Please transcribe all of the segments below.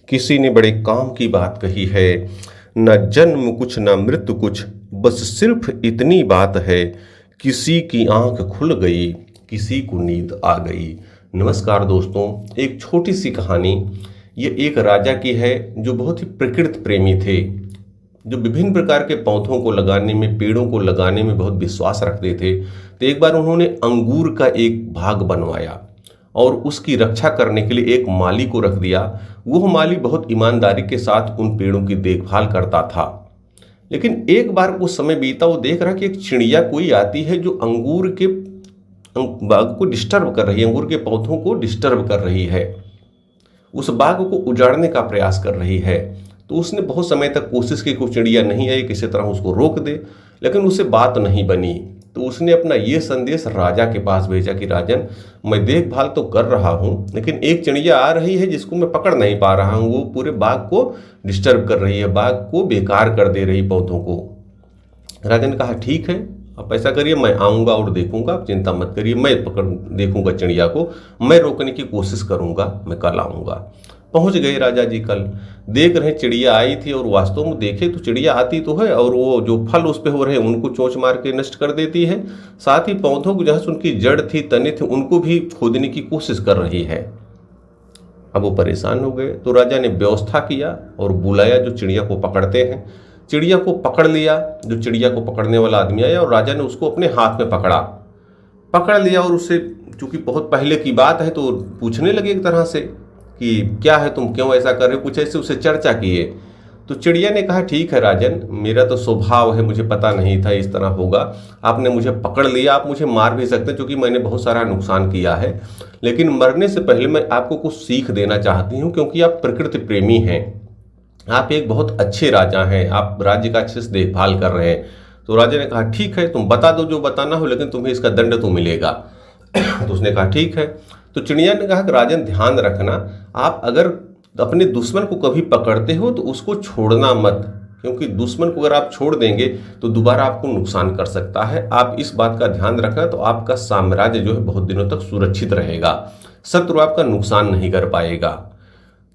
किसी ने बड़े काम की बात कही है, न जन्म कुछ न मृत्यु कुछ, बस सिर्फ इतनी बात है, किसी की आंख खुल गई, किसी को नींद आ गई। नमस्कार दोस्तों, एक छोटी सी कहानी। ये एक राजा की है जो बहुत ही प्रकृति प्रेमी थे, जो विभिन्न प्रकार के पौधों को लगाने में, पेड़ों को लगाने में बहुत विश्वास रखते थे। तो एक बार उन्होंने अंगूर का एक बाग बनवाया और उसकी रक्षा करने के लिए एक माली को रख दिया। वह माली बहुत ईमानदारी के साथ उन पेड़ों की देखभाल करता था। लेकिन एक बार कुछ समय बीता, वो देख रहा कि एक चिड़िया कोई आती है जो अंगूर के बाग को डिस्टर्ब कर रही है, अंगूर के पौधों को डिस्टर्ब कर रही है, उस बाग को उजाड़ने का प्रयास कर रही है। तो उसने बहुत समय तक कोशिश की, कोई चिड़िया नहीं आई किसी तरह उसको रोक दे, लेकिन उससे बात नहीं बनी। तो उसने अपना ये संदेश राजा के पास भेजा कि राजन, मैं देखभाल तो कर रहा हूँ, लेकिन एक चिड़िया आ रही है जिसको मैं पकड़ नहीं पा रहा हूँ। वो पूरे बाग को डिस्टर्ब कर रही है, बाग को बेकार कर दे रही, पौधों को। राजा ने कहा ठीक है, आप ऐसा करिए, मैं आऊँगा और देखूंगा, आप चिंता मत करिए, मैं पकड़ देखूंगा चिड़िया को, मैं रोकने की कोशिश करूंगा, मैं कल आऊँगा। पहुंच गए राजा जी कल। देख रहे चिड़िया आई थी और वास्तव में देखे तो चिड़िया आती तो है और वो जो फल उस पे हो रहे हैं उनको चोंच मार के नष्ट कर देती है। साथ ही पौधों को जहाँ से उनकी जड़ थी, तने थे, उनको भी खोदने की कोशिश कर रही है। अब वो परेशान हो गए तो राजा ने व्यवस्था किया और बुलाया जो चिड़िया को पकड़ते हैं। चिड़िया को पकड़ लिया, जो चिड़िया को पकड़ने वाला आदमी आया और राजा ने उसको अपने हाथ में पकड़ लिया और उससे, चूंकि बहुत पहले की बात है, तो पूछने लगे एक तरह से कि क्या है, तुम क्यों ऐसा कर रहे हो, कुछ ऐसे उससे चर्चा किए। तो चिड़िया ने कहा ठीक है राजन, मेरा तो स्वभाव है, मुझे पता नहीं था इस तरह होगा, आपने मुझे पकड़ लिया, आप मुझे मार भी सकते हैं क्योंकि मैंने बहुत सारा नुकसान किया है, लेकिन मरने से पहले मैं आपको कुछ सीख देना चाहती हूँ, क्योंकि आप प्रकृति प्रेमी हैं, आप एक बहुत अच्छे राजा हैं, आप राज्य का अच्छे से देखभाल कर रहे हैं। तो राजा ने कहा ठीक है, तुम बता दो जो बताना हो, लेकिन तुम्हें इसका दंड तो मिलेगा। तो उसने कहा ठीक है। तो चिड़िया ने कहा कि राजन ध्यान रखना, आप अगर अपने दुश्मन को कभी पकड़ते हो तो उसको छोड़ना मत, क्योंकि दुश्मन को अगर आप छोड़ देंगे तो दोबारा आपको नुकसान कर सकता है। आप इस बात का ध्यान रखना, तो आपका साम्राज्य जो है बहुत दिनों तक सुरक्षित रहेगा, शत्रु आपका नुकसान नहीं कर पाएगा।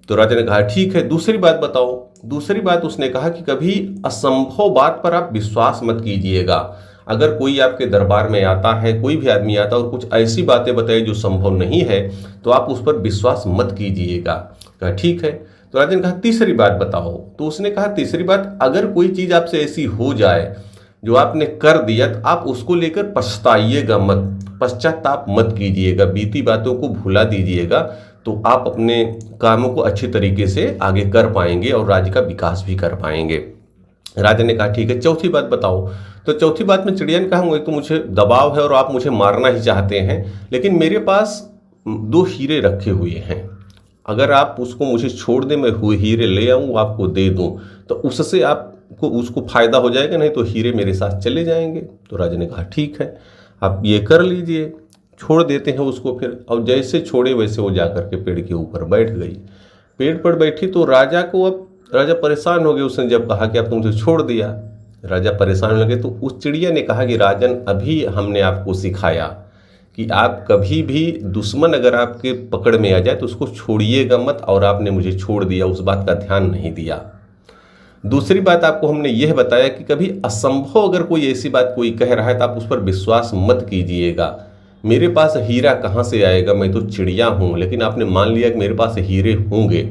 तो राजा ने कहा ठीक है, दूसरी बात बताओ। दूसरी बात उसने कहा कि कभी असंभव बात पर आप विश्वास मत कीजिएगा। अगर कोई आपके दरबार में आता है, कोई भी आदमी आता है और कुछ ऐसी बातें बताए जो संभव नहीं है, तो आप उस पर विश्वास मत कीजिएगा। कहा ठीक है। तो राजा ने कहा तीसरी बात बताओ। तो उसने कहा तीसरी बात, अगर कोई चीज़ आपसे ऐसी हो जाए जो आपने कर दिया, तो आप उसको लेकर पछताइएगा मत, पश्चाताप मत कीजिएगा, बीती बातों को भुला दीजिएगा, तो आप अपने कामों को अच्छे तरीके से आगे कर पाएंगे और राज्य का विकास भी कर पाएंगे। राजा ने कहा ठीक है, चौथी बात बताओ। तो चौथी बात में चिड़िया ने कहा तो मुझे दबाव है और आप मुझे मारना ही चाहते हैं, लेकिन मेरे पास 2 हीरे रखे हुए हैं, अगर आप उसको मुझे छोड़ दें, मैं वो हीरे ले आऊँ आपको दे दूँ, तो उससे आपको उसको फायदा हो जाएगा, नहीं तो हीरे मेरे साथ चले जाएंगे। तो राजा ने कहा ठीक है, आप ये कर लीजिए, छोड़ देते हैं उसको फिर। और जैसे छोड़े वैसे वो जाकर के पेड़ के ऊपर बैठ गई। पेड़ पर बैठी तो राजा को, अब राजा परेशान हो गए। उसने जब कहा कि अब तुमसे छोड़ दिया, राजा परेशान होने लगे। तो उस चिड़िया ने कहा कि राजन, अभी हमने आपको सिखाया कि आप कभी भी दुश्मन अगर आपके पकड़ में आ जाए तो उसको छोड़िएगा मत, और आपने मुझे छोड़ दिया, उस बात का ध्यान नहीं दिया। दूसरी बात आपको हमने यह बताया कि कभी असंभव अगर कोई ऐसी बात कोई कह रहा है तो आप उस पर विश्वास मत कीजिएगा। मेरे पास हीरा कहाँ से आएगा, मैं तो चिड़िया हूँ, लेकिन आपने मान लिया कि मेरे पास हीरे होंगे।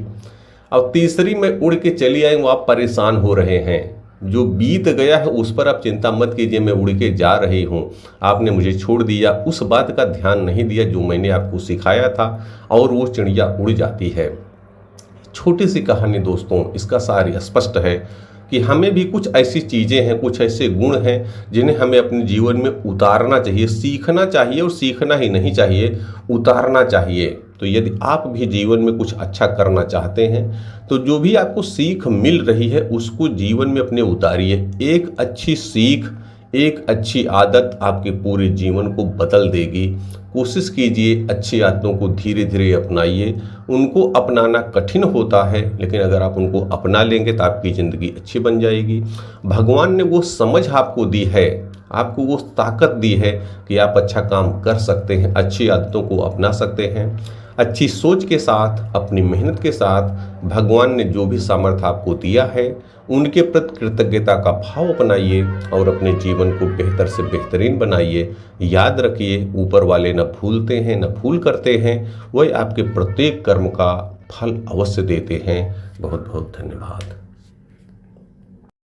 अब तीसरी, मैं उड़ के चली आई, वो आप परेशान हो रहे हैं, जो बीत गया है उस पर आप चिंता मत कीजिए, मैं उड़ के जा रही हूँ, आपने मुझे छोड़ दिया, उस बात का ध्यान नहीं दिया जो मैंने आपको सिखाया था, और वो चिड़िया उड़ जाती है। छोटी सी कहानी दोस्तों, इसका सार स्पष्ट है कि हमें भी कुछ ऐसी चीज़ें हैं, कुछ ऐसे गुण हैं जिन्हें हमें अपने जीवन में उतारना चाहिए, सीखना चाहिए, और सीखना ही नहीं चाहिए, उतारना चाहिए। तो यदि आप भी जीवन में कुछ अच्छा करना चाहते हैं तो जो भी आपको सीख मिल रही है उसको जीवन में अपने उतारिए। एक अच्छी सीख, एक अच्छी आदत आपके पूरे जीवन को बदल देगी। कोशिश कीजिए, अच्छी आदतों को धीरे धीरे अपनाइए। उनको अपनाना कठिन होता है, लेकिन अगर आप उनको अपना लेंगे तो आपकी ज़िंदगी अच्छी बन जाएगी। भगवान ने वो समझ आपको दी है, आपको वो ताकत दी है कि आप अच्छा काम कर सकते हैं, अच्छी आदतों को अपना सकते हैं। अच्छी सोच के साथ, अपनी मेहनत के साथ भगवान ने जो भी सामर्थ्य आपको दिया है उनके प्रति कृतज्ञता का भाव अपनाइए और अपने जीवन को बेहतर से बेहतरीन बनाइए। याद रखिए, ऊपर वाले न भूलते हैं न भूल करते हैं, वह आपके प्रत्येक कर्म का फल अवश्य देते हैं। बहुत बहुत धन्यवाद।